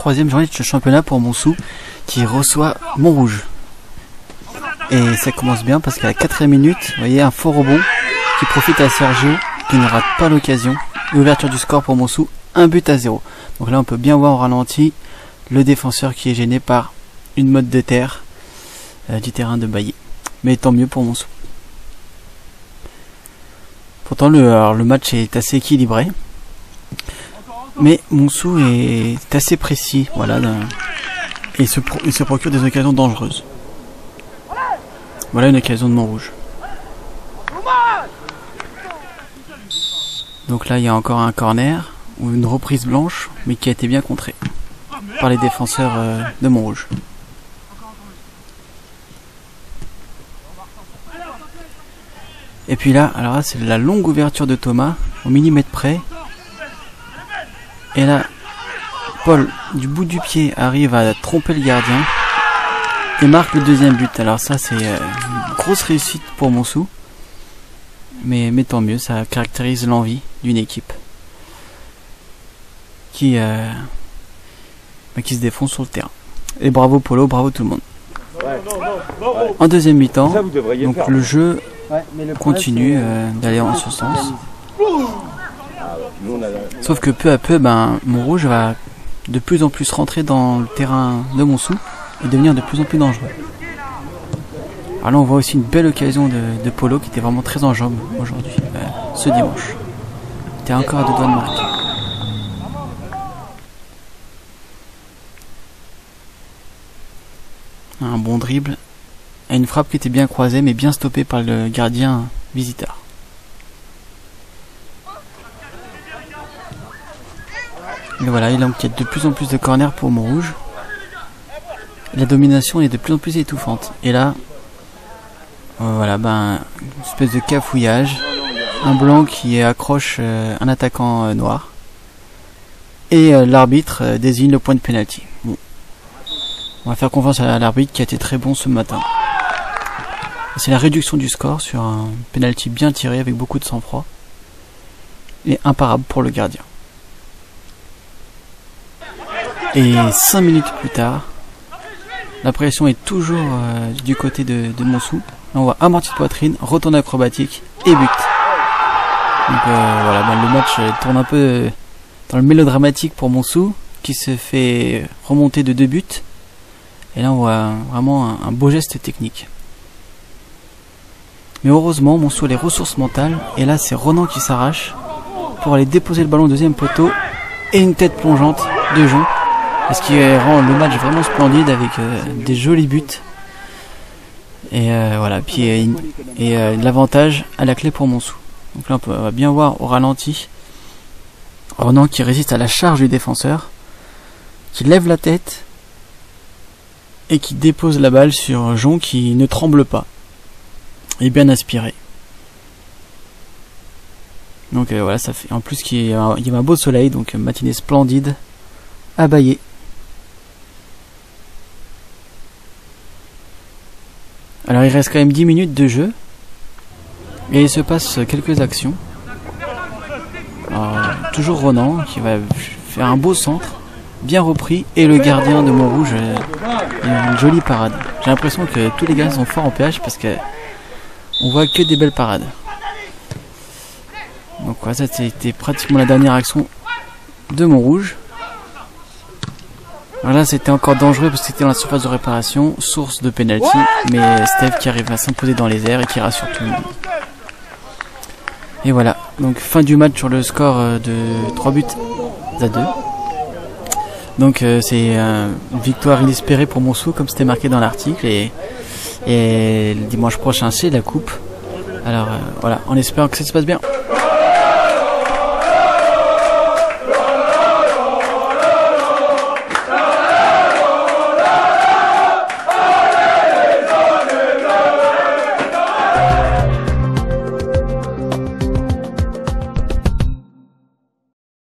troisième journée de championnat pour Montsou qui reçoit Montrouge. Et ça commence bien parce qu'à la 4e minute, vous voyez un faux rebond qui profite à Sergio qui ne rate pas l'occasion. L'ouverture du score pour Montsou, 1-0. Donc là on peut bien voir au ralenti le défenseur qui est gêné par une mode de terre du terrain de Bailly. Mais tant mieux pour Montsou. Pourtant le match est assez équilibré. Mais Montsou est assez précis, voilà, et il se procure des occasions dangereuses. Voilà une occasion de Montrouge. Donc là il y a encore un corner ou une reprise blanche, mais qui a été bien contrée par les défenseurs de Montrouge. Et puis là, alors là c'est la longue ouverture de Thomas au millimètre près. Et là, Paul du bout du pied arrive à tromper le gardien et marque le deuxième but. Alors ça c'est une grosse réussite pour Montsou. Mais tant mieux, ça caractérise l'envie d'une équipe qui se défonce sur le terrain. Et bravo Polo, bravo tout le monde. En deuxième mi-temps, donc le jeu continue d'aller en ce sens. Sauf que peu à peu, Montrouge va de plus en plus rentrer dans le terrain de Montsou et devenir de plus en plus dangereux. Alors là on voit aussi une belle occasion de Polo qui était vraiment très en jambes aujourd'hui, ce dimanche. Il était encore à 2 doigts de marquer. Un bon dribble et une frappe qui était bien croisée mais bien stoppée par le gardien visiteur. Et voilà, il y a de plus en plus de corners pour Montrouge. La domination est de plus en plus étouffante. Et là, voilà, une espèce de cafouillage. Un blanc qui accroche un attaquant noir. Et l'arbitre désigne le point de pénalty. Bon. On va faire confiance à l'arbitre qui a été très bon ce matin. C'est la réduction du score sur un pénalty bien tiré avec beaucoup de sang-froid. Et imparable pour le gardien. Et 5 minutes plus tard, la pression est toujours du côté de Montsou. Là, on voit amorti de poitrine, retourne acrobatique et but. Donc voilà, le match tourne un peu dans le mélodramatique pour Montsou, qui se fait remonter de 2 buts. Et là on voit vraiment un beau geste technique. Mais heureusement, Montsou a les ressources mentales. Et là c'est Ronan qui s'arrache pour aller déposer le ballon au deuxième poteau. Et une tête plongeante de Jon. Ce qui rend le match vraiment splendide avec des jolis buts. Et voilà, puis l'avantage à la clé pour Montsou. Donc là on va bien voir au ralenti Ronan qui résiste à la charge du défenseur, qui lève la tête et qui dépose la balle sur Jon qui ne tremble pas et bien aspiré. Donc voilà, ça fait en plus qu'il y a un beau soleil, donc matinée splendide à Bailly. Alors il reste quand même 10 minutes de jeu et il se passe quelques actions. Alors, toujours Ronan qui va faire un beau centre, bien repris, et le gardien de Montrouge une jolie parade. J'ai l'impression que tous les gars sont forts en PH parce que on voit que des belles parades. Donc voilà, ça c'était pratiquement la dernière action de Montrouge. Alors là c'était encore dangereux parce que c'était dans la surface de réparation, source de penalty, mais Steve qui arrive à s'imposer dans les airs et qui rassure tout le monde. Et voilà, donc fin du match sur le score de 3-2. Donc c'est une victoire inespérée pour Montsou comme c'était marqué dans l'article, et le dimanche prochain c'est la coupe. Alors voilà, en espérant que ça se passe bien.